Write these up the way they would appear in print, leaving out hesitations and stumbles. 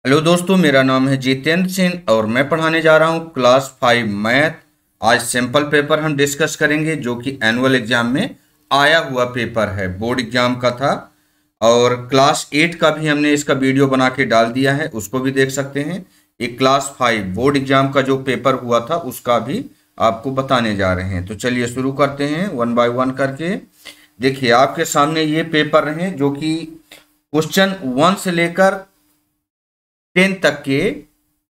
Hello दोस्तों, मेरा नाम है जितेंद्र सिंह और मैं पढ़ाने जा रहा हूँ क्लास 5 मैथ। आज सैंपल पेपर हम डिस्कस करेंगे जो कि एनुअल एग्जाम में आया हुआ पेपर है, बोर्ड एग्जाम का था। और क्लास 8 का भी हमने इसका वीडियो बना के डाल दिया है, उसको भी देख सकते हैं। एक क्लास 5 बोर्ड एग्जाम का जो पेपर हुआ था उसका भी आपको बताने जा रहे हैं। तो चलिए शुरू करते हैं वन बाय वन करके। देखिए आपके सामने ये पेपर हैं जो कि क्वेश्चन 1 से लेकर 10 तक के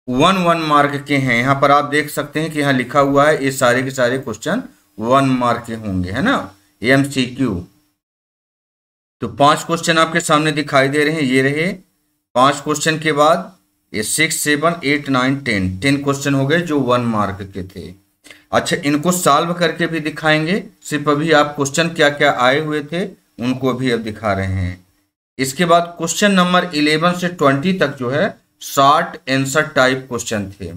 1 मार्क के हैं। यहाँ पर आप देख सकते हैं कि यहाँ लिखा हुआ है ये सारे के सारे क्वेश्चन 1 मार्क के होंगे, है ना, MCQ। तो 5 क्वेश्चन आपके सामने दिखाई दे रहे हैं, ये रहे 5 क्वेश्चन के बाद ये 6, 7, 8, 9, 10 क्वेश्चन हो गए जो 1 मार्क के थे। अच्छा, इनको सॉल्व करके भी दिखाएंगे, सिर्फ अभी आप क्वेश्चन क्या क्या आए हुए थे उनको भी अब दिखा रहे हैं। इसके बाद क्वेश्चन नंबर 11 से 20 तक जो है शॉर्ट आंसर टाइप क्वेश्चन थे,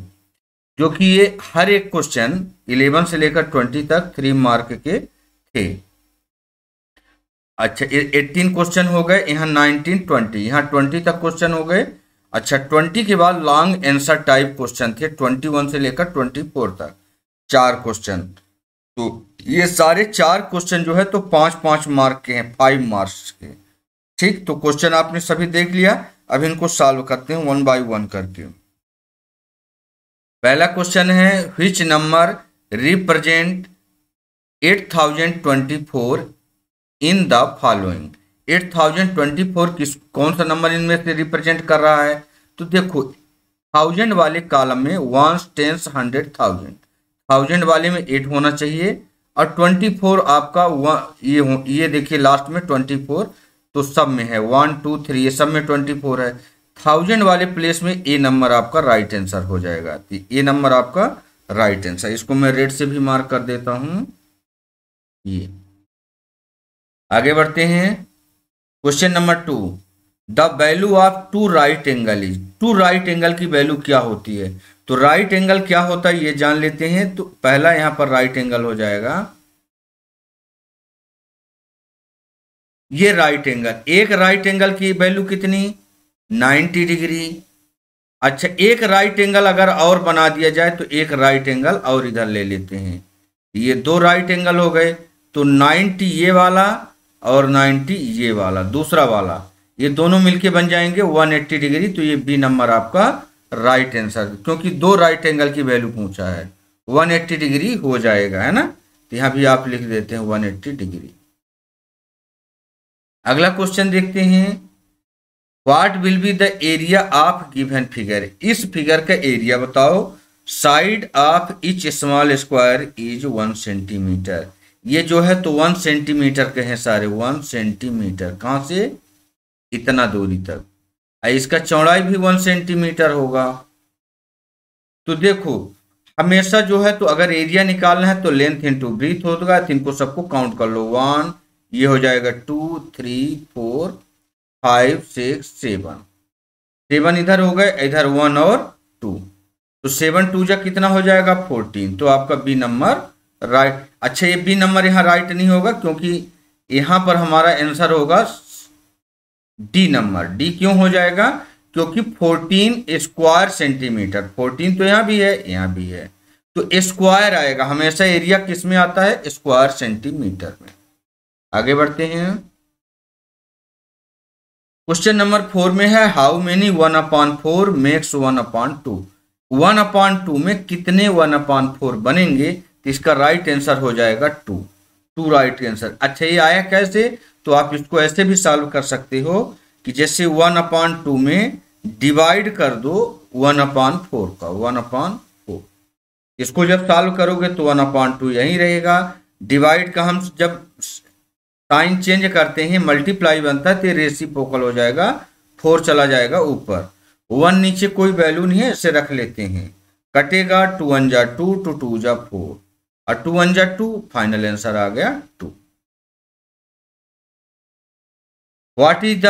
जो कि ये हर एक क्वेश्चन 11 से लेकर 20 तक 3 मार्क के थे। अच्छा, 18 क्वेश्चन हो गए, यहाँ 19, 20, यहाँ 20 तक क्वेश्चन हो गए। अच्छा, 20 के बाद लॉन्ग आंसर टाइप क्वेश्चन थे 21 से लेकर 24 तक 4 क्वेश्चन। तो ये सारे 4 क्वेश्चन जो है तो 5-5 मार्क के हैं, 5 मार्क्स के। ठीक, तो क्वेश्चन आपने सभी देख लिया, अब इनको सॉल्व करते हैं 1 बाय 1 करके। पहला क्वेश्चन है, which number represent 8024 in the following. 8024 कौन सा नंबर इनमें से रिप्रेजेंट कर रहा है? तो देखो, 1000 वाले कॉलम में 1s, 10s, 100, 1000 वाले में 8 होना चाहिए, और 24 आपका ये देखिए लास्ट में 24, तो सब में है 1, 2, 3, ये सब में 24 है। 1000 वाले प्लेस में ए नंबर आपका राइट आंसर हो जाएगा। ए नंबर आपका राइट आंसर, इसको मैं रेड से भी मार्क कर देता हूं। ये आगे बढ़ते हैं, question number 2, the value of 2 right angle is. 2 right angle की वैल्यू क्या होती है? तो राइट एंगल क्या होता है ये जान लेते हैं। तो पहला यहां पर राइट एंगल हो जाएगा ये राइट एंगल। एक राइट एंगल की वैल्यू कितनी? 90 डिग्री। अच्छा, एक राइट एंगल अगर और बना दिया जाए तो एक राइट एंगल और इधर ले लेते हैं, ये 2 राइट एंगल हो गए। तो 90 ये वाला और 90 ये वाला, दूसरा वाला, ये दोनों मिलके बन जाएंगे 180 डिग्री। तो ये बी नंबर आपका राइट आंसर, क्योंकि 2 राइट एंगल की वैल्यू पूछा है, 180 डिग्री हो जाएगा, है ना। तो यहां भी आप लिख देते हैं 180 डिग्री। अगला क्वेश्चन देखते हैं, what will be the area of given figure. इस फिगर का एरिया बताओ। Side of each small square is 1 centimetre. ये जो है तो 1 सेंटीमीटर के हैं सारे, 1 सेंटीमीटर। कहां से? इतना दूरी तक। इसका चौड़ाई भी 1 सेंटीमीटर होगा। तो देखो, हमेशा जो है तो अगर एरिया निकालना है तो लेंथ इंटू ब्रीथ होगा। तो इनको सबको काउंट कर लो, 1, ये हो जाएगा 2, 3, 4, 5, 6, 7 इधर हो गए, इधर 1 और 2, तो 7 2 जा कितना हो जाएगा? 14। तो आपका बी नंबर राइट। अच्छा, ये बी नंबर यहाँ राइट नहीं होगा, क्योंकि यहां पर हमारा आंसर होगा डी नंबर। डी क्यों हो जाएगा? क्योंकि 14 स्क्वायर सेंटीमीटर, 14 तो यहां भी है, यहां भी है, तो स्क्वायर आएगा। हमेशा एरिया किस में आता है? स्क्वायर सेंटीमीटर में। आगे बढ़ते हैं, क्वेश्चन नंबर 4 में है, हाउ मेनी 1/4 मेक्स 1/2। 1/2 में कितने 1/4 बनेंगे? तो इसका राइट आंसर हो जाएगा 2 राइट आंसर। अच्छा, ये आया कैसे? तो आप इसको ऐसे भी सॉल्व कर सकते हो कि जैसे 1/2 में डिवाइड कर दो 1/4 का, 1/4। इसको जब सॉल्व करोगे तो 1/2 यही रहेगा। डिवाइड का हम जब साइन चेंज करते हैं, मल्टीप्लाई बनता है, तो रेसिप्रोकल हो जाएगा, 4 चला जाएगा ऊपर, 1 नीचे कोई वैल्यू नहीं है, इसे रख लेते हैं। कटेगा 2 1 जा 2, 2 2 जा 4, और 2 1 जा 2, फाइनल आंसर आ गया 2। What is the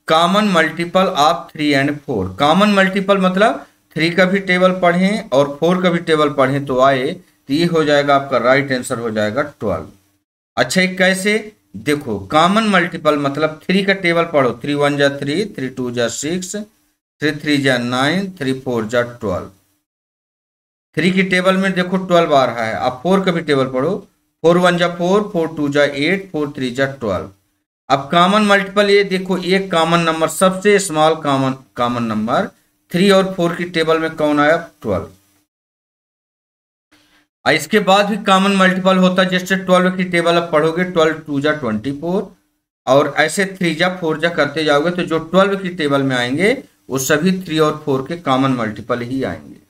common multiple of 3 and 4। Common multiple मतलब 3 का भी टेबल पढ़ें और 4 का भी टेबल पढ़ें तो आए, तो ये हो जाएगा आपका राइट आंसर हो जाएगा 12। अच्छा, एक कैसे? देखो, कॉमन मल्टीपल मतलब 3 का टेबल पढ़ो, 3 1 जा 3, 3 2 जा 6, 3 3 जा 9, 3 4 जा 12। 3 की टेबल में देखो 12 आ रहा है, आप 4 का भी टेबल पढ़ो। 4 1 जा 4, 4 2 जा 8, 4 3 जा 12। अब कॉमन मल्टीपल ये देखो, एक कॉमन नंबर, सबसे स्मॉल कॉमन नंबर 3 और 4 की टेबल में कौन आया? 12। इसके बाद भी कॉमन मल्टीपल होता है, जैसे 12 की टेबल आप पढ़ोगे 12 2 जा 24, और ऐसे 3 जा 4 जा करते जाओगे तो जो 12 की टेबल में आएंगे वो सभी 3 और 4 के कॉमन मल्टीपल ही आएंगे।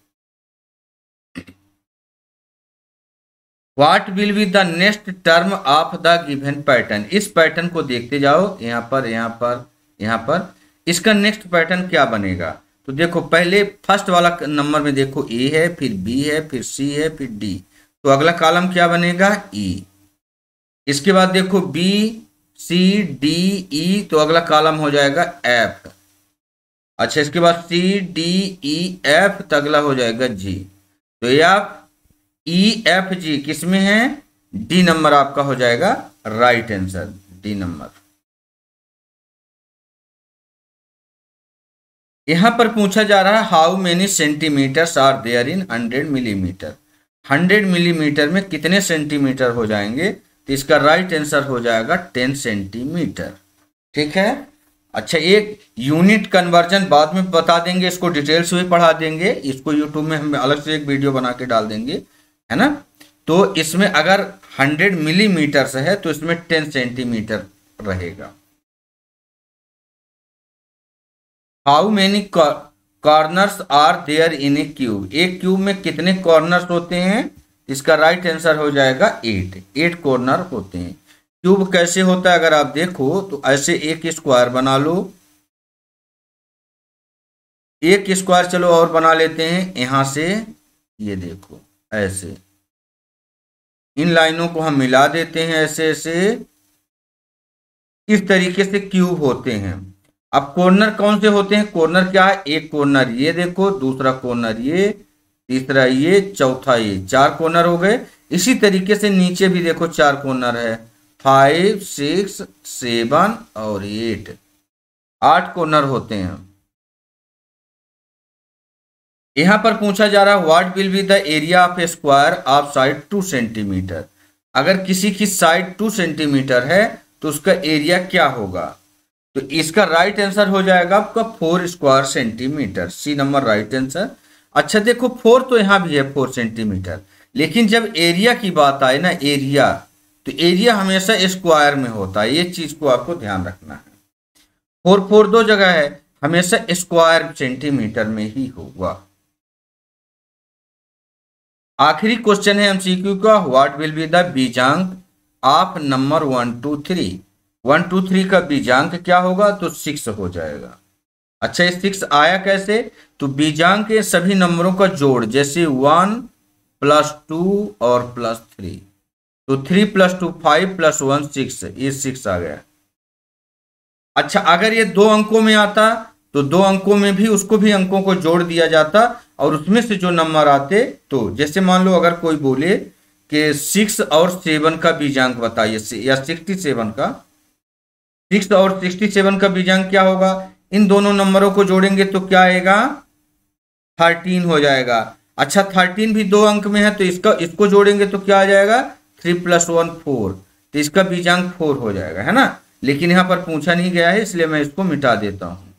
What will be the next term of the given pattern? इस पैटर्न को देखते जाओ, यहाँ पर यहाँ पर यहाँ पर, इसका नेक्स्ट पैटर्न क्या बनेगा? तो देखो पहले फर्स्ट वाला नंबर में देखो ए है, फिर बी है, फिर सी है, फिर डी, तो अगला कॉलम क्या बनेगा? ई। इसके बाद देखो बी सी डी ई, तो अगला कॉलम हो जाएगा एफ। अच्छा, इसके बाद सी डी ई एफ, तो अगला हो जाएगा जी। तो एफ ई एफ जी किसमें है? डी नंबर आपका हो जाएगा राइट आंसर, डी नंबर। यहां पर पूछा जा रहा है how many centimeters are there in 100 millimeter. 100 millimeter में कितने सेंटीमीटर हो जाएंगे? तो इसका राइट आंसर हो जाएगा 10 सेंटीमीटर। ठीक है। अच्छा, एक यूनिट कन्वर्जन बाद में बता देंगे, इसको डिटेल्स में पढ़ा देंगे, इसको यूट्यूब में हम अलग से एक वीडियो बना के डाल देंगे, है ना। तो इसमें अगर 100 मिलीमीटर से है तो इसमें 10 सेंटीमीटर रहेगा। How many corners are there in a cube? एक क्यूब में कितने कॉर्नर्स होते हैं? इसका राइट आंसर हो जाएगा 8 कॉर्नर होते हैं। क्यूब कैसे होता है अगर आप देखो तो ऐसे एक स्क्वायर बना लो, एक स्क्वायर चलो और बना लेते हैं यहां से, ये देखो ऐसे इन लाइनों को हम मिला देते हैं, ऐसे ऐसे इस तरीके से क्यूब होते हैं। अब कॉर्नर कौन से होते हैं? कॉर्नर क्या है? एक कॉर्नर ये देखो, दूसरा कॉर्नर ये, तीसरा ये, चौथा ये, 4 कॉर्नर हो गए। इसी तरीके से नीचे भी देखो 4 कॉर्नर है, 5 6 7 और 8 कॉर्नर होते हैं। यहां पर पूछा जा रहा है what will be the area of a square of side 2 centimetre. अगर किसी की साइड 2 सेंटीमीटर है तो उसका एरिया क्या होगा? तो इसका राइट आंसर हो जाएगा आपका 4 square centimeter, C number right answer. अच्छा देखो 4 तो यहां भी है 4 सेंटीमीटर, लेकिन जब एरिया की बात आए ना, एरिया, तो एरिया हमेशा स्क्वायर में होता है, ये चीज को आपको ध्यान रखना है। 4 दो जगह है, हमेशा स्क्वायर सेंटीमीटर में ही होगा। आखिरी क्वेश्चन है एमसीक्यू का, व्हाट विल बी द बीजांक ऑफ नंबर 1 2 3? 1 2 3 का बीजांक क्या होगा? तो 6 हो जाएगा। अच्छा, ये 6 आया कैसे? तो बीजांक के सभी नंबरों का जोड़, जैसे 1 + 2 और +3, तो 3 + 2 5 + 1 6, ये 6 आ गया। अच्छा, अगर ये 2 अंकों में आता तो 2 अंकों में भी उसको भी अंकों को जोड़ दिया जाता और उसमें से जो नंबर आते, तो जैसे मान लो अगर कोई बोले कि 6 और 7 का बीजांक बताइए, या 67 का, 6 और 67 का बीजांक क्या होगा? इन दोनों नंबरों को जोड़ेंगे तो क्या आएगा? 13 हो जाएगा। अच्छा, 13 भी 2 अंक में है तो इसको जोड़ेंगे तो क्या आ जाएगा? 3 + 1 4, तो इसका बीजांक 4 हो जाएगा, है ना। लेकिन यहां पर पूछा नहीं गया है, इसलिए मैं इसको मिटा देता हूं।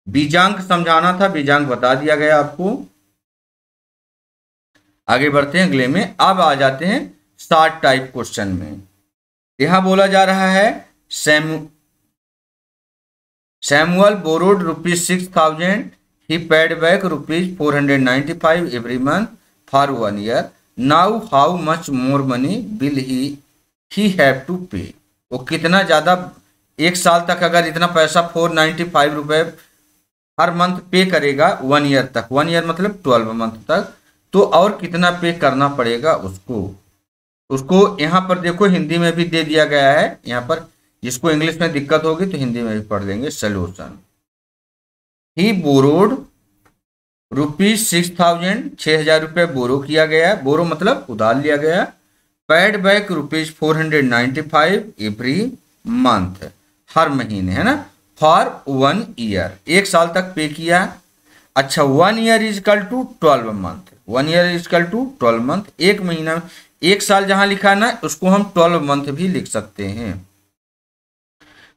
बीजांक समझाना था, बीजांक बता दिया गया आपको। आगे बढ़ते हैं अगले में। अब आ जाते हैं शॉर्ट टाइप क्वेश्चन में। यहां बोला जा रहा है Samuel borrowed ₹6,000, he paid back ₹495 every month for 1 year. Now how much more money will he have to pay? वो कितना ज्यादा, 1 साल तक अगर इतना पैसा 495 रुपए हर मंथ पे करेगा 1 ईयर तक, 1 ईयर मतलब 12 मंथ तक, तो और कितना पे करना पड़ेगा उसको यहां पर देखो हिंदी में भी दे दिया गया है। यहां पर जिसको इंग्लिश में दिक्कत होगी तो हिंदी में भी पढ़ लेंगे। सोल्यूशन, ही बोरोड ₹6,000, 6,000 रुपए बोरो किया गया है, बोरो मतलब उधार लिया गया। पेड बैक ₹495 एवरी मंथ, हर महीने, है ना। फॉर 1 ईयर, 1 साल तक पे किया। अच्छा 1 year is equal to 12 month, 1 year is equal to 12 month, 1 महीना, 1 साल जहां लिखा है ना उसको हम 12 मंथ भी लिख सकते हैं।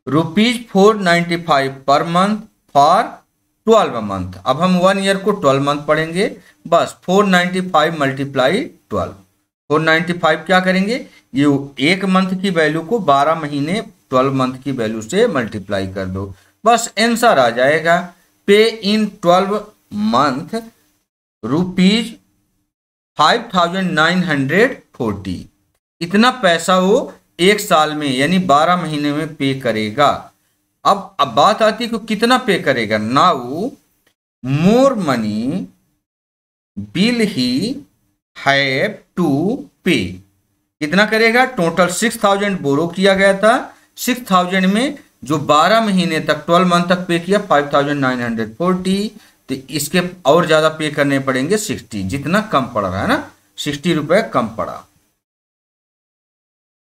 ₹495 पर मंथ फॉर 12 मंथ। अब हम 1 ईयर को 12 मंथ पढ़ेंगे, बस 495 मल्टीप्लाई 12, 495 क्या करेंगे, ये 1 मंथ की वैल्यू को 12 महीने 12 मंथ की वैल्यू से मल्टीप्लाई कर दो, बस आंसर आ जाएगा। पे इन 12 मंथ ₹5,940, इतना पैसा वो 1 साल में यानी 12 महीने में पे करेगा। अब बात आती है कि कितना पे करेगा। Now more money will he have to pay, कितना करेगा, टोटल 6,000 बोरो किया गया था, 6,000 में जो 12 महीने तक 12 मंथ तक पे किया 5,940, तो इसके और ज्यादा पे करने पड़ेंगे 60, जितना कम पड़ रहा है ना, 60 रुपए कम पड़ा।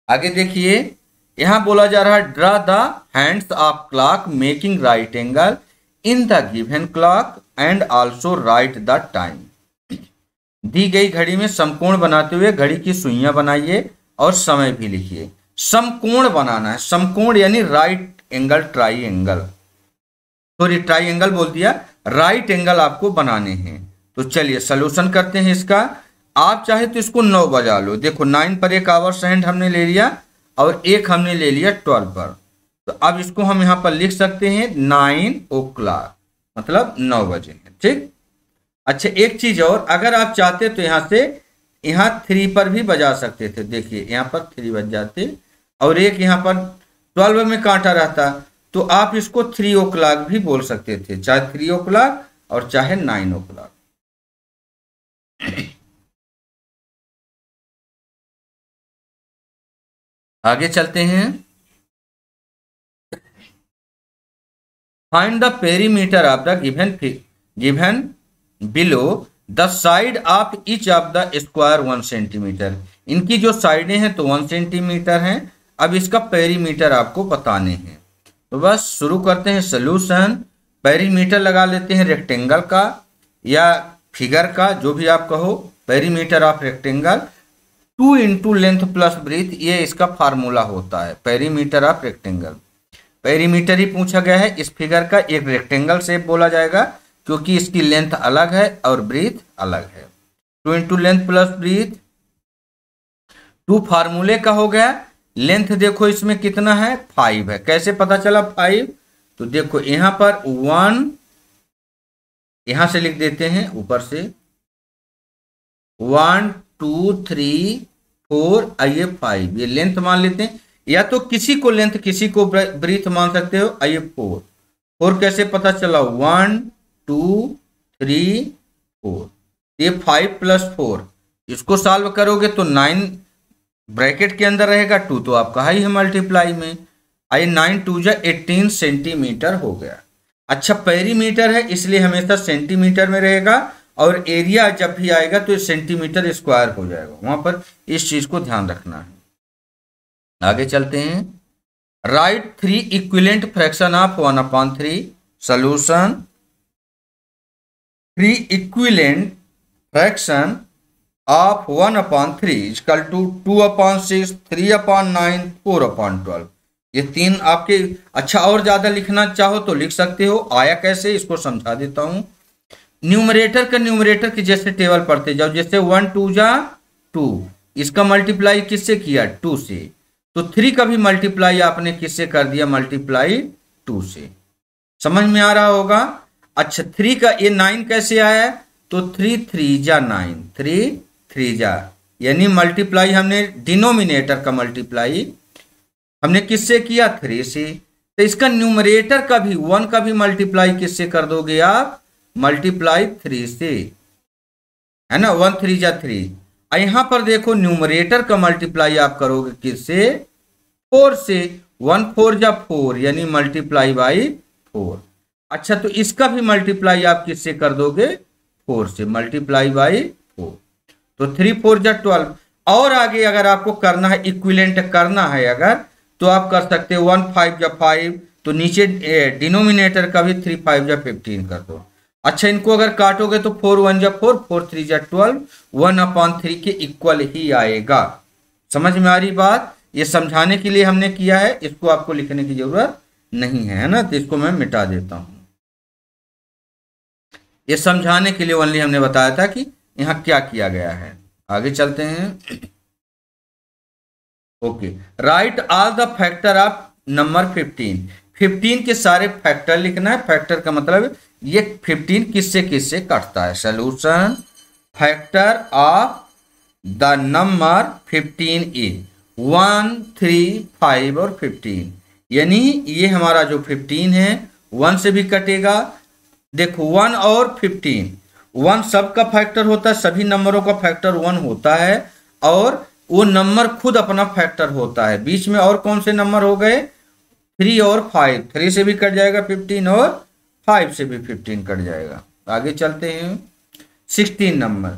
आगे देखिए यहां बोला जा रहा है draw the hands of clock making right angle in the given clock and also write the time. दी गई घड़ी में समकोण बनाते हुए घड़ी की सुइयां बनाइए और समय भी लिखिए। समकोण बनाना है, समकोण यानी right angle triangle, sorry triangle बोल दिया, राइट एंगल आपको बनाने हैं। तो चलिए सॉल्यूशन करते हैं इसका। आप चाहे तो इसको 9 बजा लो, देखो 9 पर एक आवर्स हैंड हमने ले लिया और एक हमने ले लिया 12 पर, तो अब इसको हम यहां पर लिख सकते हैं 9 o'clock, मतलब 9 बजे हैं, ठीक। अच्छा एक चीज और, अगर आप चाहते तो यहां से यहां 3 पर भी बजा सकते थे, देखिए यहां पर 3 बज जाते और एक यहां पर 12 में कांटा रहता, तो आप इसको 3 o'clock भी बोल सकते थे, चाहे 3 o'clock और चाहे 9 o'clock। आगे चलते हैं। Find the perimeter of the given below the side of each of the square 1 centimetre. इनकी जो साइडें हैं तो 1 सेंटीमीटर हैं, अब इसका पेरीमीटर आपको बताने हैं। तो बस शुरू करते हैं सोल्यूशन। पेरीमीटर लगा लेते हैं रेक्टेंगल का या फिगर का, जो भी आप कहो, perimeter of rectangle 2 into length plus breadth, ये इसका फार्मूला होता है पेरीमीटर ऑफ रेक्टेंगल। पेरीमीटर ही पूछा गया है, इस फिगर का एक रेक्टेंगल शेप बोला जाएगा क्योंकि इसकी लेंथ अलग है और ब्रीथ अलग है। 2 इंटू लेंथ प्लस ब्रीथ, 2 फार्मूले का हो गया। लेंथ देखो इसमें कितना है, 5 है। कैसे पता चला 5, तो देखो यहां पर 1 यहां से लिख देते हैं ऊपर से, 1 2 3 4, आइए 5, ये लेंथ मान लेते हैं, या तो किसी को लेंथ किसी को ब्रीथ मान सकते हो। आइए 4 कैसे पता चला, 1 2 3 4, ये 5 प्लस 4, इसको सॉल्व करोगे तो 9 ब्रैकेट के अंदर रहेगा, 2 तो आपका ही है मल्टीप्लाई में। आइए 9 2 जा 18 सेंटीमीटर हो गया। अच्छा पेरीमीटर है इसलिए हमेशा सेंटीमीटर में रहेगा और एरिया जब भी आएगा तो सेंटीमीटर स्क्वायर हो जाएगा, वहां पर इस चीज को ध्यान रखना है। आगे चलते हैं। Right 3 equivalent fraction of 1/3। Solution 3 equivalent fraction of 1/3 equal to 2/6, 3/9, 4/12। ये 3 आपके, अच्छा और ज्यादा लिखना चाहो तो लिख सकते हो। आया कैसे, इसको समझा देता हूं। न्यूमरेटर का न्यूमरेटर की जैसे टेबल पढ़ते जाओ, जैसे 1 2 जा 2, इसका मल्टीप्लाई किससे किया, 2 से, तो 3 का भी मल्टीप्लाई आपने किससे कर दिया, मल्टीप्लाई 2 से। समझ में आ रहा होगा। अच्छा 3 का ये 9 कैसे आया, तो 3 3 जा 9, 3 3 जा, यानी मल्टीप्लाई हमने डिनोमिनेटर का मल्टीप्लाई हमने किससे किया, 3 से। तो इसका न्यूमरेटर का भी 1 का भी मल्टीप्लाई किससे कर दोगे आप, मल्टीप्लाई 3 से, है ना, 1 3 जा 3। यहां पर देखो न्यूमरेटर का मल्टीप्लाई आप करोगे किससे, 4 से, 1 4 जा 4, यानी मल्टीप्लाई बाई 4। अच्छा तो इसका भी मल्टीप्लाई आप किससे कर दोगे, 4 से, मल्टीप्लाई बाई 4, तो 3 4 जा 12। और आगे अगर आपको करना है, इक्विवेलेंट करना है अगर, तो आप कर सकते हो 1 5 जा 5, तो नीचे डिनोमिनेटर का भी 3 5 जा 15 कर दो। अच्छा, इनको अगर काटोगे तो 4 1 जा 4, 4 3 जा 12, 1/3 के इक्वल ही आएगा। समझ में आ रही बात? ये समझाने के लिए हमने किया है, इसको आपको लिखने की जरूरत नहीं है ना, तो इसको मैं मिटा देता हूं। ये समझाने के लिए ओनली हमने बताया था कि यहां क्या किया गया है। आगे चलते हैं। Okay, right all the factor of number 15। 15 के सारे फैक्टर लिखना है। फैक्टर का मतलब ये 15 किससे किससे कटता है। Solution factor of the number 15 is 1 3 5 और 15। यानी ये हमारा जो 15 है 1 से भी कटेगा। देखो 1 और 15, 1 सबका फैक्टर होता है, सभी नंबरों का फैक्टर 1 होता है, और वो नंबर खुद अपना फैक्टर होता है। बीच में और कौन से नंबर हो गए, 3 और 5, 3 से भी कट जाएगा 15 और 5 से भी 15 कट जाएगा। आगे चलते हैं। 16 नंबर,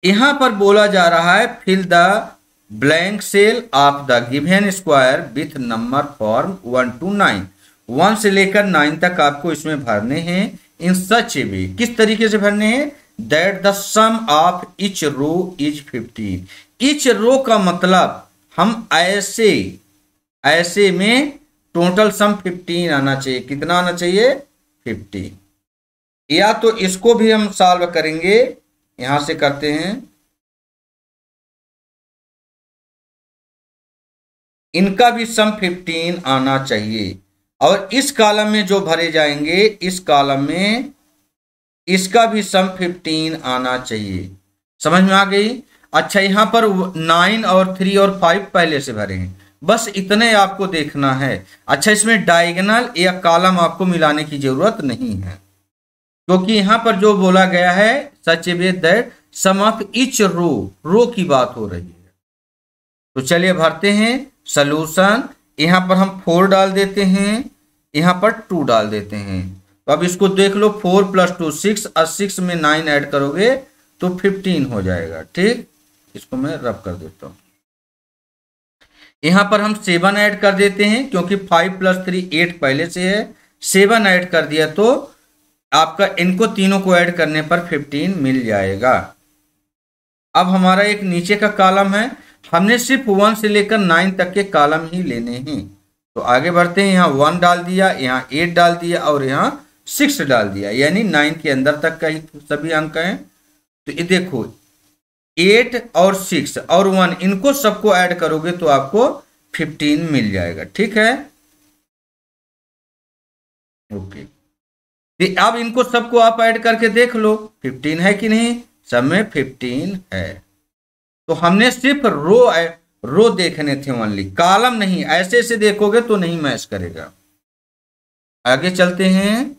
यहां पर बोला जा रहा है fill the blank cell of the given square with number form 1 to 9। 1 से लेकर 9 तक आपको इसमें भरने हैं। इन सच वे, किस तरीके से भरने हैं, that the sum of each row is 15। Each row का मतलब हम ऐसे में टोटल सम 15 आना चाहिए। कितना आना चाहिए, 50। या तो इसको भी हम सॉल्व करेंगे, यहां से करते हैं। इनका भी सम 15 आना चाहिए, और इस कॉलम में जो भरे जाएंगे, इस कॉलम में इसका भी सम 15 आना चाहिए। समझ में आ गई? अच्छा, यहां पर 9 और 3 और 5 पहले से भरे हैं, बस इतने आपको देखना है। अच्छा, इसमें डायगोनल या कॉलम आपको मिलाने की जरूरत नहीं है, क्योंकि यहां पर जो बोला गया है such way that sum of each row की बात हो रही है। तो चलिए भरते हैं सॉल्यूशन। यहां पर हम 4 डाल देते हैं, यहां पर 2 डाल देते हैं। तो अब इसको देख लो, 4 + 2 6, और 6 में 9 ऐड करोगे तो 15 हो जाएगा। ठीक, इसको मैं रब कर देता हूं। यहां पर हम 7 ऐड कर देते हैं, क्योंकि 5 + 3 8 पहले से है। 7 ऐड कर दिया तो आपका इनको तीनों को ऐड करने पर 15 मिल जाएगा। अब हमारा एक नीचे का कॉलम है, हमने सिर्फ 1 से लेकर 9 तक के कॉलम ही लेने हैं। तो आगे बढ़ते हैं। यहाँ 1 डाल दिया, यहाँ 8 डाल दिया, और यहाँ 6 डाल दिया, यानी 9 के अंदर तक का ही सभी अंक हैं। तो ये देखो 8 और 6 और 1, इनको सबको ऐड करोगे तो आपको 15 मिल जाएगा। ठीक है, ओके। अब इनको सबको आप ऐड करके देख लो 15 है कि नहीं, सब में 15 है। तो हमने सिर्फ रो देखने थे ओनली, कॉलम नहीं। ऐसे से देखोगे तो नहीं मैच करेगा। आगे चलते हैं।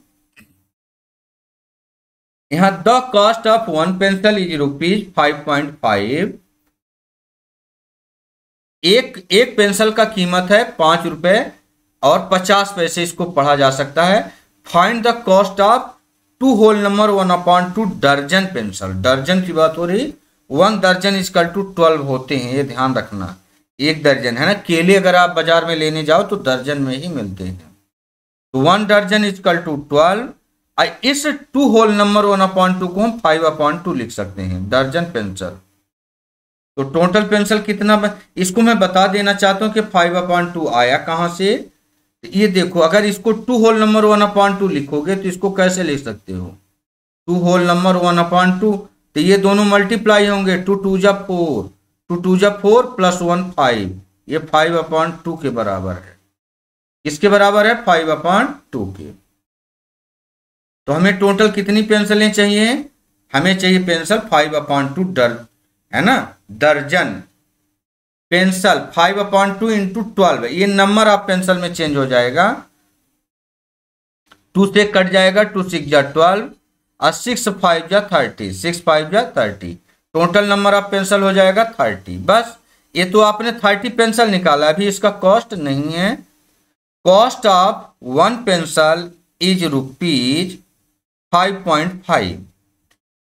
यहां the cost of 1 pencil is ₹5.5। एक पेंसिल का कीमत है 5 रुपए और 50 पैसे, इसको पढ़ा जा सकता है। Find the cost of 2 whole number 1/2 दर्जन पेंसिल। दर्जन की बात हो रही, 1 दर्जन इक्वल टू 12 होते हैं, ये ध्यान रखना। 1 दर्जन है ना, केले अगर आप बाजार में लेने जाओ तो दर्जन में ही मिलते हैं। तो 1 दर्जन इक्वल टू 12। इस 2 होल नंबर 1/2 को हम 5/2 लिख सकते हैं, दर्जन पेंसिल। तो टोटल पेंसिल कितना, इसको मैं बता देना चाहता हूं कि 5/2 आया कहां से। ये देखो, अगर इसको 2 होल नंबर 1/2 लिखोगे तो इसको कैसे लिख सकते हो, 2 होल नंबर 1/2, तो ये दोनों मल्टीप्लाई होंगे, 2 2 जा 4, 2 2 जा 4 + 1 5, ये 5/2 के बराबर है। किसके बराबर है, 5/2 के। तो हमें टोटल कितनी पेंसिलें चाहिए, हमें चाहिए पेंसिल 5/2 है ना, दर्जन पेंसिल 5/2 × 12। ये नंबर ऑफ पेंसिल में चेंज हो जाएगा, 2 से कट जाएगा, 2 6 जा 12 और 6 5 जा 30, 6 5 जा 30। टोटल नंबर ऑफ पेंसिल हो जाएगा 30। बस, ये तो आपने 30 पेंसिल निकाला, अभी इसका कॉस्ट नहीं है। Cost of 1 pencil is ₹5.5।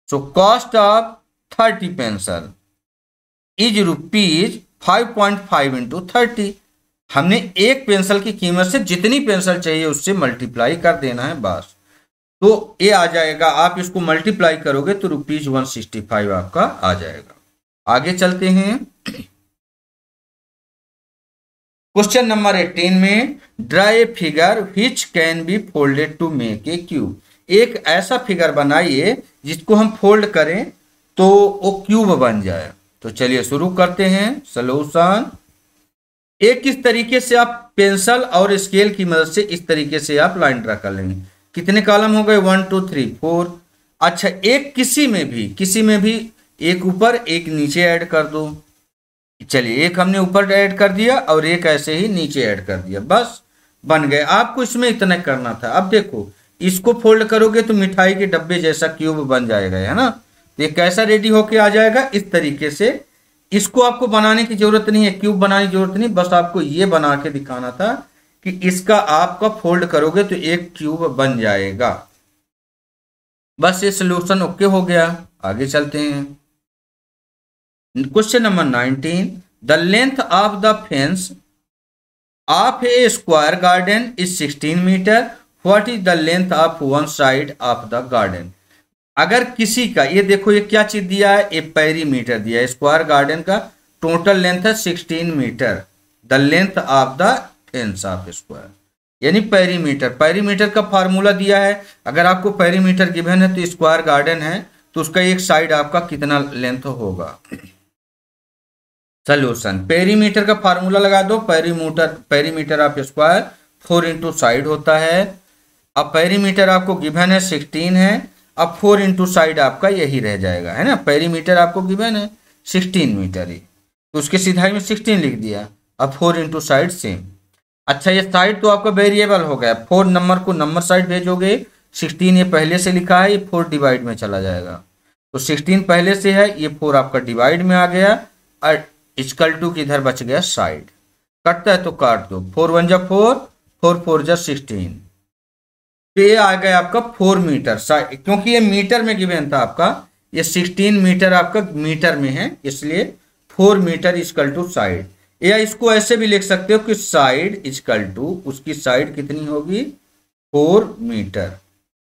So cost of 30 pencil is ₹5.5 × 30। हमने एक पेंसिल की कीमत से जितनी पेंसिल चाहिए उससे मल्टीप्लाई कर देना है बस। तो ये आ जाएगा, आप इसको मल्टीप्लाई करोगे तो ₹165 आपका आ जाएगा। आगे चलते हैं क्वेश्चन नंबर 18 में, draw a figure which can be folded to make a cube. एक ऐसा फिगर बनाइए जिसको हम फोल्ड करें तो वो क्यूब बन जाए। तो चलिए शुरू करते हैं सॉल्यूशन। एक किस तरीके से आप पेंसिल और स्केल की मदद से इस तरीके से आप लाइन ड्रा कर लेंगे। कितने कॉलम हो गए? 1 2 3 4। अच्छा, एक किसी में भी एक ऊपर एक नीचे ऐड कर दो। चलिए, एक हमने ऊपर ऐड कर दिया और एक ऐसे ही नीचे ऐड कर दिया, बस बन गए। आपको इसमें इतना करना था। अब देखो, इसको फोल्ड करोगे तो मिठाई के डब्बे जैसा क्यूब बन जाएगा, है ना। तो ये कैसा रेडी होके आ जाएगा? इस तरीके से। इसको आपको बनाने की जरूरत नहीं है, क्यूब बनाने की जरूरत नहीं, बस आपको ये बना के दिखाना था कि इसका आपका फोल्ड करोगे तो एक क्यूब बन जाएगा। बस ये सोल्यूशन ओके हो गया। आगे चलते हैं question number 19। The length of the fence of a square garden is 16 metre. What is the length of one side of the garden. अगर किसी का, ये देखो ये क्या चीज दिया है, ये पेरीमीटर दिया है। स्क्वायर गार्डन का टोटल लेंथ है 16 metre. The length of the fence of square यानी पेरीमीटर। पेरीमीटर का फार्मूला दिया है। अगर आपको पेरीमीटर गिवन है तो स्क्वायर गार्डन है तो उसका एक साइड आपका कितना लेंथ होगा। सोल्यूशन, पेरीमीटर का फार्मूला लगा दो। Perimeter of square 4 into side होता है। अब पेरीमीटर आपको गिवन है 16 है। अब 4 इंटू साइड आपका यही रह जाएगा, है ना। पेरीमीटर आपको गिवन है 16 मीटर ही, तो उसके सिधाई में 16 लिख दिया। अब 4 इंटू साइड सेम। अच्छा, ये साइड तो आपका वेरिएबल हो गया। 4 नंबर को नंबर साइड भेजोगे, 16 ये पहले से लिखा है, ये 4 डिवाइड में चला जाएगा। तो 16 पहले से है, ये 4 आपका डिवाइड में आ गया और इक्वल टू की इधर बच गया साइड। कटता है तो काट दो। 4 1 जा 4, 4 4 जा 16। तो ये आ गया आपका 4 मीटर साइड, क्योंकि ये मीटर में गिवन था आपका। ये 16 मीटर आपका मीटर में है, इसलिए 4 मीटर इक्वल टू साइड। या इसको ऐसे भी लिख सकते हो कि साइड इक्वल टू उसकी साइड कितनी होगी 4 मीटर,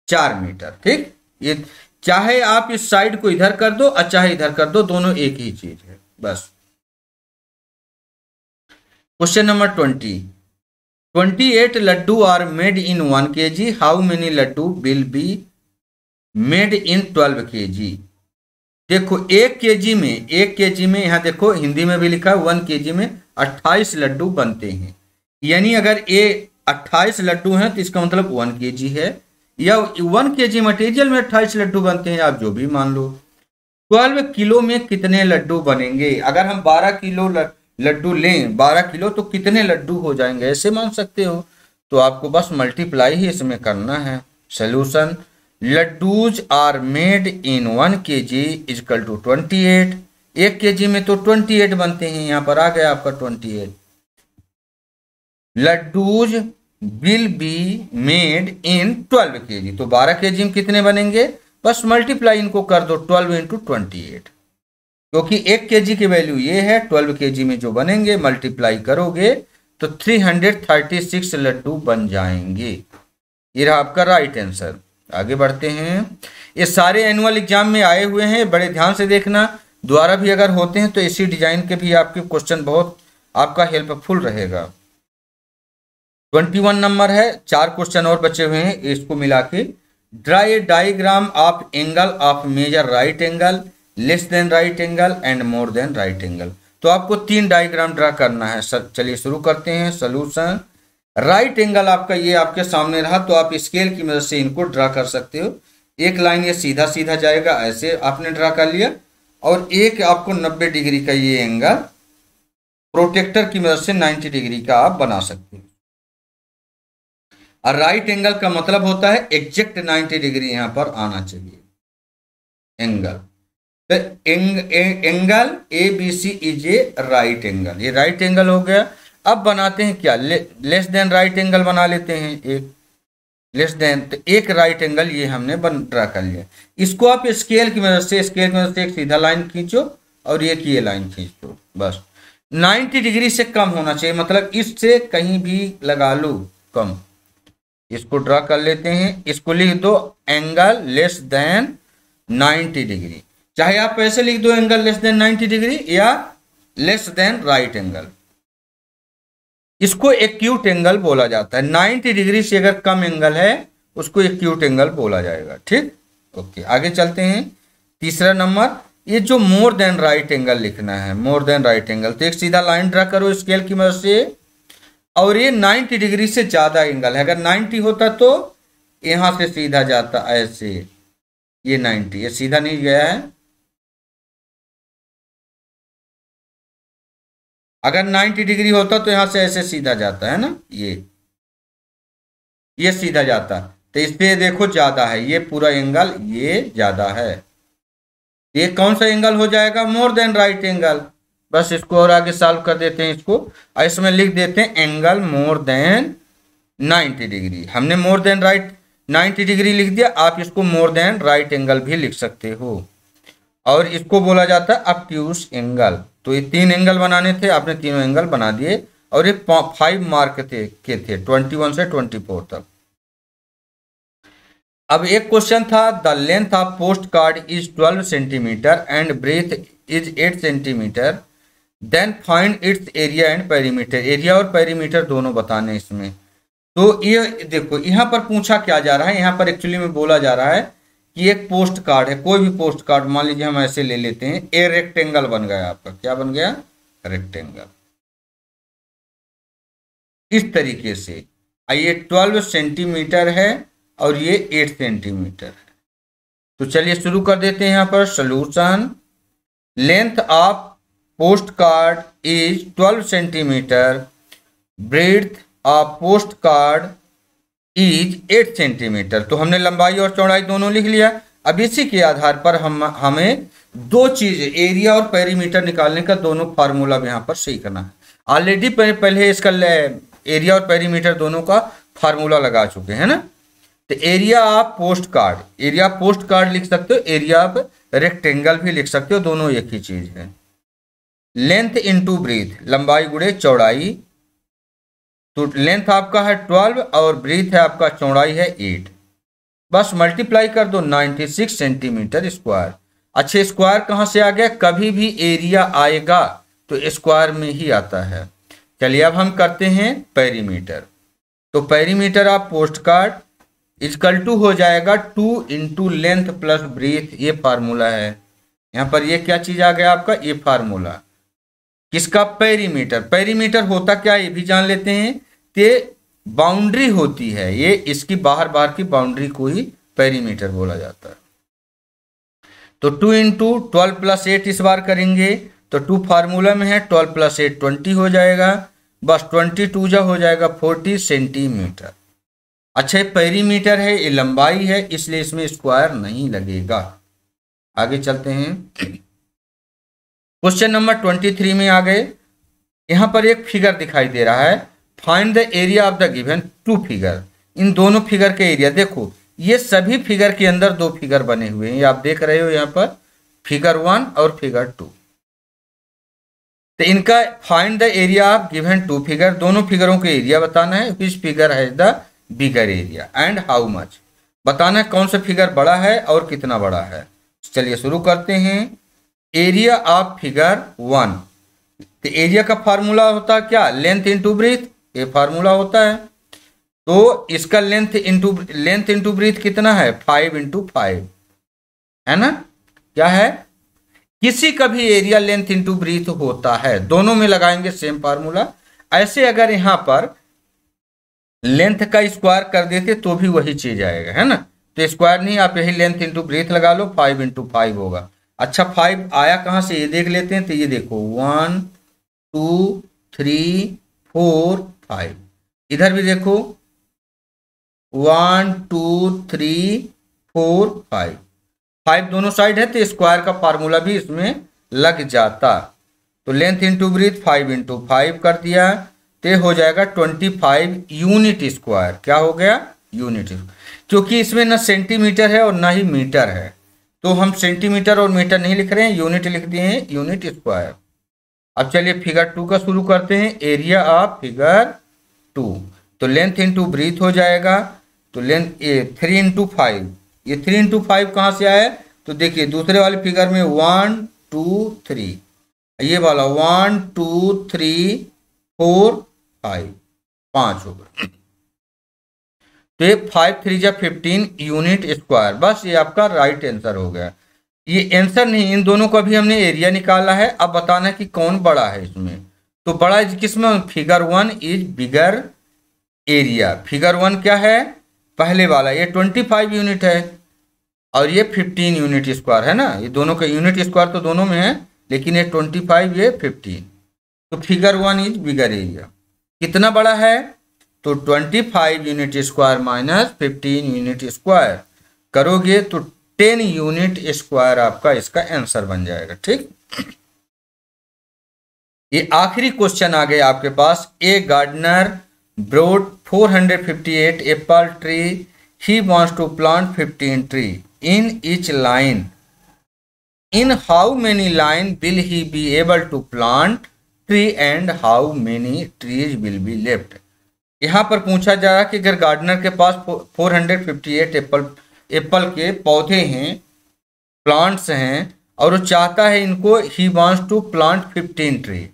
4 मीटर। ठीक, ये चाहे आप इस साइड को इधर कर दो और चाहे इधर कर दो, दोनों एक ही चीज है बस। Question number 20। 28 laddoo are made in 1 kg। How many laddoo will be made in 12 kg। देखो 1 kg में यहाँ देखो हिंदी में भी लिखा है 1 kg में 28 लड्डू बनते हैं। यानी अगर ये 28 लड्डू हैं तो इसका मतलब 1 kg है, या 1 kg मटेरियल में 28 लड्डू बनते हैं, आप जो भी मान लो। 12 किलो में कितने लड्डू बनेंगे? अगर हम 12 किलो लड्डू लें, 12 किलो तो कितने लड्डू हो जाएंगे, ऐसे मान सकते हो। तो आपको बस मल्टीप्लाई ही इसमें करना है। Solution, laddoos are made in 1 kg equal to 28। 1 kg में तो 28 बनते हैं, यहां पर आ गया आपका 28। Laddoos will be made in 12 kg, तो 12 kg में कितने बनेंगे? बस मल्टीप्लाई इनको कर दो 12 इंटू 28, क्योंकि 1 kg की वैल्यू ये है। 12 kg में जो बनेंगे मल्टीप्लाई करोगे तो 336 लड्डू बन जाएंगे। ये रहा आपका राइट आंसर। आगे बढ़ते हैं। ये सारे एनुअल एग्जाम में आए हुए हैं, बड़े ध्यान से देखना। दोबारा भी अगर होते हैं तो इसी डिजाइन के भी आपके क्वेश्चन बहुत आपका हेल्पफुल रहेगा। 21 नंबर है, 4 क्वेश्चन और बचे हुए हैं, इसको मिला के। Draw a diagram of angle of measure right angle, less than right angle and more than right angle. तो आपको 3 डायग्राम ड्रा करना है। चलिए शुरू करते हैं। सोल्यूशन, राइट एंगल आपका ये आपके सामने रहा, तो आप स्केल की मदद से इनको ड्रा कर सकते हो। एक लाइन ये सीधा सीधा जाएगा, ऐसे आपने ड्रा कर लिया, और एक आपको 90 डिग्री का ये एंगल प्रोटेक्टर की मदद से 90 डिग्री का आप बना सकते हो। और राइट एंगल का मतलब होता है एग्जैक्ट 90 डिग्री यहां पर आना चाहिए एंगल। तो angle ABC is a right angle, ये राइट एंगल हो गया। अब बनाते हैं क्या, लेस देन राइट एंगल बना लेते हैं। एक लेस देन, तो एक राइट एंगल ये हमने ड्रा कर लिया। इसको आप स्केल की मदद से एक सीधा लाइन खींचो और एक ये लाइन खींच दो, बस। 90 डिग्री से कम होना चाहिए, मतलब इससे कहीं भी लगा लो कम। इसको ड्रा कर लेते हैं, इसको लिख दो एंगल लेस देन 90 डिग्री। चाहे आप ऐसे लिख दो एंगल लेस देन 90 डिग्री या लेस देन राइट एंगल। इसको एक्यूट एंगल बोला जाता है। 90 डिग्री से अगर कम एंगल है उसको एक्यूट एंगल बोला जाएगा। ठीक, ओके, आगे चलते हैं। तीसरा नंबर, ये जो मोर देन राइट एंगल लिखना है, मोर देन राइट एंगल। तो एक सीधा लाइन ड्रा करो स्केल की मदद से, और ये 90 डिग्री से ज्यादा एंगल है। अगर 90 होता तो यहां से सीधा जाता ऐसे, ये 90, ये सीधा नहीं गया है। अगर 90 डिग्री होता तो यहां से ऐसे सीधा जाता है ना, ये सीधा जाता। तो इस पे देखो ज्यादा है, ये पूरा एंगल ये ज्यादा है। ये कौन सा एंगल हो जाएगा? मोर देन राइट एंगल। बस इसको और आगे सॉल्व कर देते हैं इसको, और इसमें लिख देते हैं एंगल मोर देन 90 डिग्री। हमने मोर देन राइट 90 डिग्री लिख दिया, आप इसको मोर देन राइट एंगल भी लिख सकते हो। और इसको बोला जाता है ऑब्ट्यूस एंगल। तो ये 3 एंगल बनाने थे, आपने तीनों एंगल बना दिए, और ये 5 मार्क थे 21 से 24 तक। अब एक क्वेश्चन था, the length of post card is 12 centimetre and breadth is 8 centimetre, then find its area and perimeter. Area और पेरीमीटर दोनों बताने इसमें। तो ये देखो यहाँ पर पूछा क्या जा रहा है, यहाँ पर एक्चुअली में बोला जा रहा है कि एक पोस्ट कार्ड है, कोई भी पोस्ट कार्ड मान लीजिए हम ऐसे ले लेते हैं, ए रेक्टेंगल बन गया आपका। क्या बन गया? रेक्टेंगल। इस तरीके से ये 12 सेंटीमीटर है और ये 8 सेंटीमीटर है। तो चलिए शुरू कर देते हैं यहाँ पर solution. Length of post card is 12 centimetre, breadth of post card is 8 centimetre. तो हमने लंबाई और चौड़ाई दोनों लिख लिया। अब इसी के आधार पर हमें दो चीज, एरिया और पेरीमीटर निकालने का दोनों फार्मूला यहाँ पर सही करना है। ऑलरेडी पहले इसका एरिया और पेरीमीटर दोनों का फार्मूला लगा चुके हैं ना। तो area of post card, area post card लिख सकते हो, एरिया ऑफ रेक्टेंगल भी लिख सकते हो, दोनों एक ही चीज है। लेंथ इनटू ब्रीथ, लंबाई गुणे चौड़ाई। तो लेंथ आपका है 12 और ब्रीथ है आपका, चौड़ाई है 8। बस मल्टीप्लाई कर दो 96 सेंटीमीटर स्क्वायर। अच्छे स्क्वायर कहां से आ गया? कभी भी एरिया आएगा तो स्क्वायर में ही आता है। चलिए अब हम करते हैं पेरीमीटर। तो perimeter of post card equal to हो जाएगा 2 इंटू लेंथ प्लस ब्रीथ। ये फार्मूला है। यहाँ पर ये क्या चीज आ गया आपका? ये फार्मूला किसका? पेरीमीटर। पेरीमीटर होता क्या ये भी जान लेते हैं। ये बाउंड्री होती है, ये इसकी बाहर की बाउंड्री को ही पेरीमीटर बोला जाता है। तो 2 इंटू 12 प्लस 8 इस बार करेंगे तो 2 फार्मूला में है, 12 प्लस 8 20 हो जाएगा। बस 22 जा हो जाएगा 40 सेंटीमीटर। अच्छा, पेरीमीटर है, ये लंबाई है, इसलिए इसमें स्क्वायर नहीं लगेगा। आगे चलते हैं। क्वेश्चन नंबर 23 में आ गए। यहां पर एक फिगर दिखाई दे रहा है, find the area of the given 2 figure. इन दोनों फिगर के एरिया देखो, ये सभी फिगर के अंदर 2 फिगर बने हुए हैं, ये आप देख रहे हो यहाँ पर, फिगर 1 और फिगर 2। तो इनका find the area of given 2 figure, दोनों फिगरों के एरिया बताना है। Which figure has the bigger area and how much, बताना है कौन सा फिगर बड़ा है और कितना बड़ा है। चलिए शुरू करते हैं। एरिया ऑफ फिगर 1, तो एरिया का फार्मूला होता है क्या? लेंथ इंटू ब्रीथ, ये फार्मूला होता है। तो इसका लेंथ इंटू ब्रीथ कितना है? 5 इंटू 5 है ना। क्या है? किसी का भी एरिया लेंथ इंटू ब्रीथ होता है, दोनों में लगाएंगे सेम फार्मूला। ऐसे अगर यहां पर लेंथ का स्क्वायर कर देते तो भी वही चीज आएगा, है ना। तो स्क्वायर नहीं, आप यही लेंथ इंटू ब्रीथ लगा लो, 5 इंटू 5 होगा। अच्छा, 5 आया कहां से ये देख लेते हैं। तो ये देखो 1 2 3 4 5, इधर भी देखो 1 2 3 4 5 दोनों साइड है, तो स्क्वायर का फार्मूला भी इसमें लग जाता। तो लेंथ इंटू ब्रीथ 5 इंटू 5 कर दिया, तो हो जाएगा 25 यूनिट स्क्वायर। क्या हो गया? यूनिट। क्योंकि इसमें ना सेंटीमीटर है और ना ही मीटर है, तो हम सेंटीमीटर और मीटर नहीं लिख रहे हैं, यूनिट लिख दिए हैं, यूनिट स्क्वायर। अब चलिए फिगर 2 का शुरू करते हैं। एरिया ऑफ फिगर 2, तो लेंथ इंटू ब्रीथ हो जाएगा। तो लेंथ 3 इंटू 5, ये 3 इंटू 5 कहाँ से आया? तो देखिए दूसरे वाले फिगर में 1 2 3, ये वाला 1 2 3 4 5, 5 होगा। तो ये 5 3 जा 15 यूनिट स्क्वायर। बस ये आपका राइट आंसर हो गया। ये आंसर नहीं, इन दोनों का भी हमने एरिया निकाला है। अब बताना है कि कौन बड़ा है इसमें। तो बड़ा किसमें? Figure 1 is bigger area. Figure 1 क्या है? पहले वाला ये 25 यूनिट है और ये 15 यूनिट स्क्वायर है ना। ये दोनों का यूनिट स्क्वायर तो दोनों में है, लेकिन ये 25 ये 15। तो फिगर 1 इज बिगर एरिया। कितना बड़ा है? तो 25 unit square minus 15 unit square करोगे तो 10 यूनिट स्क्वायर आपका इसका आंसर बन जाएगा। ठीक, ये आखिरी क्वेश्चन आ गया आपके पास। A gardener brought 458 apple tree, he wants to plant 15 tree in each line. In how many line will he be able to plant tree and how many trees will be left? यहाँ पर पूछा जा रहा है कि अगर gardener के पास 458 Apple के पौधे हैं, प्लांट्स हैं, और वो चाहता है इनको he wants to plant 15 tree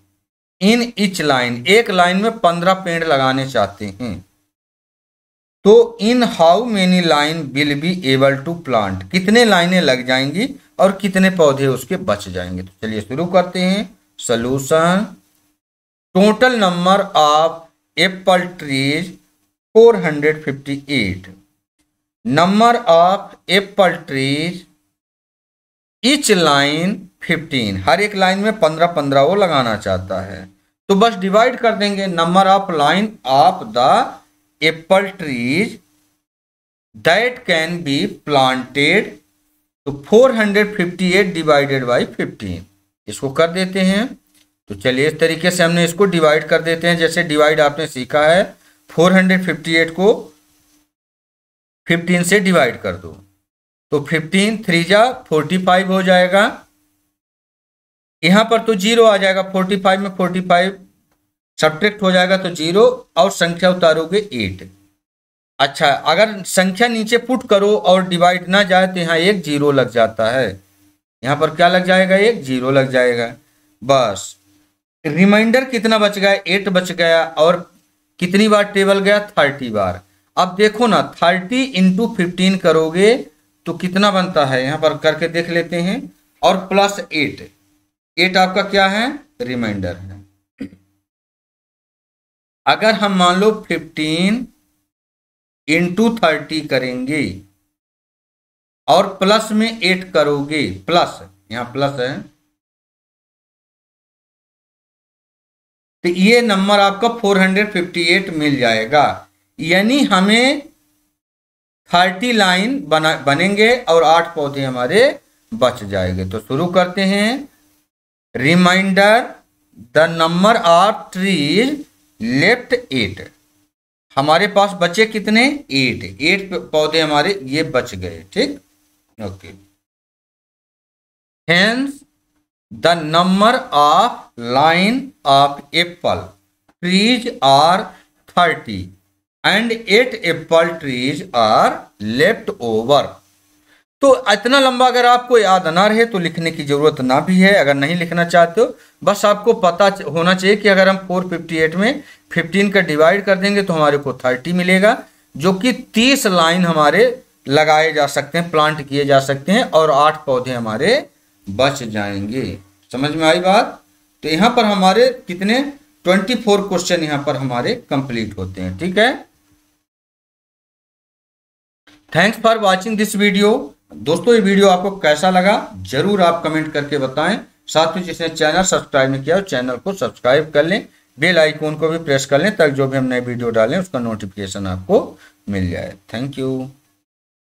in each line, एक लाइन में 15 पेड़ लगाने चाहते हैं। तो in how many line will be able to plant, कितने लाइनें लग जाएंगी और कितने पौधे उसके बच जाएंगे। तो चलिए शुरू करते हैं। Solution, total number of apple trees 458, number of apple trees each line 15, हर एक लाइन में 15 वो लगाना चाहता है। तो बस डिवाइड कर देंगे number of line of the Apple trees that can be planted. तो 458 डिवाइडेड बाई 15, इसको कर देते हैं। तो चलिए इस तरीके से हमने इसको डिवाइड कर देते हैं, जैसे डिवाइड आपने सीखा है। 458 को 15 से डिवाइड कर दो, तो 15 3 जा 45 हो जाएगा। यहां पर तो 0 आ जाएगा, 45 में 45 सब्ट्रैक्ट हो जाएगा तो 0, और संख्या उतारोगे 8। अच्छा, अगर संख्या नीचे पुट करो और डिवाइड ना जाए तो यहाँ एक 0 लग जाता है। यहाँ पर क्या लग जाएगा? एक 0 लग जाएगा। बस रिमाइंडर कितना बच गया? 8 बच गया। और कितनी बार टेबल गया? 30 बार। अब देखो ना, 30 इंटू 15 करोगे तो कितना बनता है? यहाँ पर करके देख लेते हैं। और प्लस 8 आपका क्या है? रिमाइंडर है। अगर हम मान लो 15 इंटू 30 करेंगे और प्लस में 8 करोगे, प्लस यहां प्लस है, तो ये नंबर आपका 458 मिल जाएगा। यानी हमें 30 लाइन बनेंगे और 8 पौधे हमारे बच जाएंगे। तो शुरू करते हैं। Remainder, the number of trees left 8, हमारे पास बचे कितने? 8 पौधे हमारे ये बच गए। ठीक, okay. Hence the number of line of apple trees are 30 and 8 apple trees are left over. तो इतना लंबा अगर आपको याद ना रहे तो लिखने की जरूरत ना भी है। अगर नहीं लिखना चाहते हो, बस आपको पता होना चाहिए कि अगर हम 458 में 15 का डिवाइड कर देंगे तो हमारे को 30 मिलेगा, जो कि 30 लाइन हमारे लगाए जा सकते हैं, प्लांट किए जा सकते हैं, और 8 पौधे हमारे बच जाएंगे। समझ में आई बात? तो यहाँ पर हमारे कितने 24 क्वेश्चन यहाँ पर हमारे कंप्लीट होते हैं। ठीक है, thanks for watching this video. दोस्तों, ये वीडियो आपको कैसा लगा जरूर आप कमेंट करके बताएं। साथ में जिसने चैनल सब्सक्राइब नहीं किया हो चैनल को सब्सक्राइब कर लें, बेल आइकॉन को भी प्रेस कर लें, ताकि जो भी हम नए वीडियो डालें उसका नोटिफिकेशन आपको मिल जाए। Thank you.